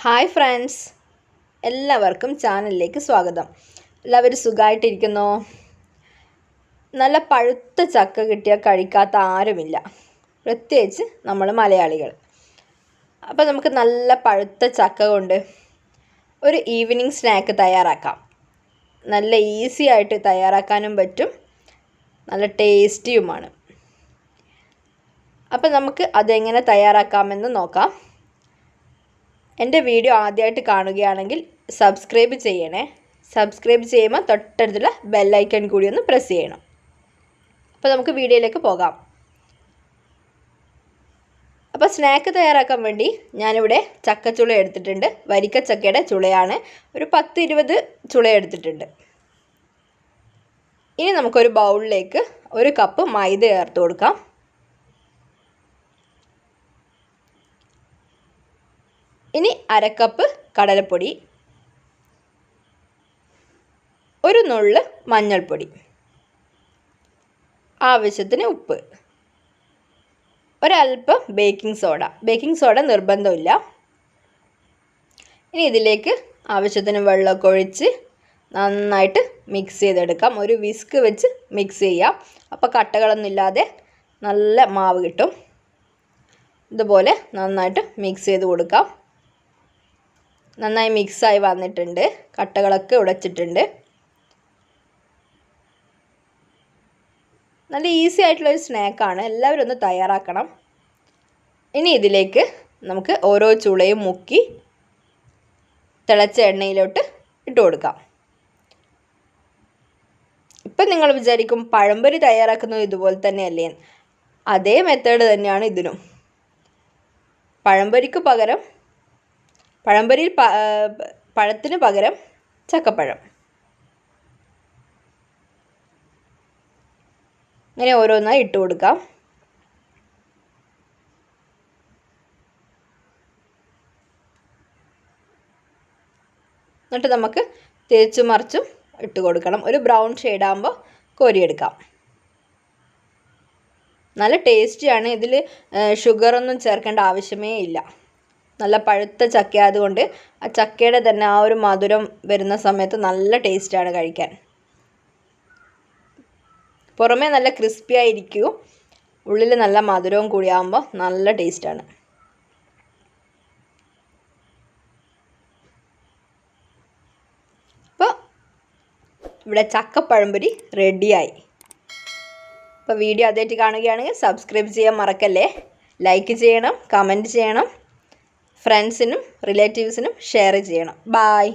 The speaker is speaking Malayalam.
ഹായ് ഫ്രണ്ട്സ്, എല്ലാവർക്കും ചാനലിലേക്ക് സ്വാഗതം. എല്ലാവരും സുഖമായിട്ടിരിക്കുന്നോ? നല്ല പഴുത്ത ചക്ക കിട്ടിയാൽ കഴിക്കാത്ത ആരുമില്ല, പ്രത്യേകിച്ച് നമ്മൾ മലയാളികൾ. അപ്പോൾ നമുക്ക് നല്ല പഴുത്ത ചക്ക കൊണ്ട് ഒരു ഈവനിങ് സ്നാക്ക് തയ്യാറാക്കാം. നല്ല ഈസി ആയിട്ട് തയ്യാറാക്കാനും പറ്റും, നല്ല ടേസ്റ്റിയുമാണ്. അപ്പോൾ നമുക്ക് അതെങ്ങനെ തയ്യാറാക്കാമെന്ന് നോക്കാം. എൻ്റെ വീഡിയോ ആദ്യമായിട്ട് കാണുകയാണെങ്കിൽ സബ്സ്ക്രൈബ് ചെയ്യണേ. സബ്സ്ക്രൈബ് ചെയ്യുമ്പോൾ തൊട്ടടുത്തുള്ള ബെല്ലൈക്കൺ കൂടി ഒന്ന് പ്രസ് ചെയ്യണം. അപ്പോൾ നമുക്ക് വീഡിയോയിലേക്ക് പോകാം. അപ്പോൾ സ്നാക്ക് തയ്യാറാക്കാൻ വേണ്ടി ഞാനിവിടെ ചക്കച്ചുള എടുത്തിട്ടുണ്ട്. വരിക്കച്ചക്കയുടെ ചുളയാണ്. ഒരു 10-20 ചുള എടുത്തിട്ടുണ്ട്. ഇനി നമുക്കൊരു ബൗളിലേക്ക് 1 കപ്പ് മൈദ ചേർത്ത് കൊടുക്കാം. ഇനി 1/2 കപ്പ് കടലപ്പൊടി, 1 നുള്ള് മഞ്ഞൾപ്പൊടി, ആവശ്യത്തിന് ഉപ്പ്, ഒരല്പം ബേക്കിംഗ് സോഡ നിർബന്ധമില്ല. ഇനി ഇതിലേക്ക് ആവശ്യത്തിന് വെള്ളമൊക്കെ ഒഴിച്ച് നന്നായിട്ട് മിക്സ് ചെയ്തെടുക്കാം. ഒരു വിസ്ക് വെച്ച് മിക്സ് ചെയ്യാം. അപ്പോൾ കട്ടകളൊന്നും ഇല്ലാതെ നല്ല മാവ് കിട്ടും. ഇതുപോലെ നന്നായിട്ട് മിക്സ് ചെയ്ത് കൊടുക്കാം. നന്നായി മിക്സായി വന്നിട്ടുണ്ട്. കട്ടകളൊക്കെ ഉടച്ചിട്ടുണ്ട്. നല്ല ഈസി ആയിട്ടുള്ളൊരു സ്നാക്കാണ്. എല്ലാവരും ഒന്ന് തയ്യാറാക്കണം. ഇനി ഇതിലേക്ക് നമുക്ക് ഓരോ ചുളയും മുക്കി തിളച്ച എണ്ണയിലോട്ട് ഇട്ട് കൊടുക്കാം. ഇപ്പം നിങ്ങൾ വിചാരിക്കും പഴംപൊരി തയ്യാറാക്കുന്നത് ഇതുപോലെ തന്നെയല്ലേ? അതേ മെത്തേഡ് തന്നെയാണ് ഇതിനും. പഴംപൊരിയിൽ പഴത്തിന് പകരം ചക്കപ്പഴം. ഇങ്ങനെ ഓരോന്നായി ഇട്ട് കൊടുക്കാം. എന്നിട്ട് നമുക്ക് തിരിച്ചും മറിച്ചും ഇട്ട് കൊടുക്കണം. ഒരു ബ്രൗൺ ഷെയ്ഡാകുമ്പോൾ കോരിയെടുക്കാം. നല്ല ടേസ്റ്റിയാണ്. ഇതിൽ ഷുഗറൊന്നും ചേർക്കേണ്ട ആവശ്യമേ ഇല്ല. നല്ല പഴുത്ത ചക്ക ആയതുകൊണ്ട് ആ ചക്കയുടെ തന്നെ ആ ഒരു മധുരം വരുന്ന സമയത്ത് നല്ല ടേസ്റ്റാണ് കഴിക്കാൻ. പുറമേ നല്ല ക്രിസ്പി ആയിരിക്കും, ഉള്ളിൽ നല്ല മധുരവും കൂടിയാകുമ്പോൾ നല്ല ടേസ്റ്റാണ്. അപ്പോൾ ഇവിടെ ചക്കപ്പഴംപൊരി റെഡിയായി. അപ്പോൾ വീഡിയോ ആദ്യമായിട്ട് കാണുകയാണെങ്കിൽ സബ്സ്ക്രൈബ് ചെയ്യാൻ മറക്കല്ലേ. ലൈക്ക് ചെയ്യണം, കമൻറ്റ് ചെയ്യണം, ഫ്രണ്ട്സിനും റിലേറ്റീവ്സിനും ഷെയർ ചെയ്യണം. ബായ്.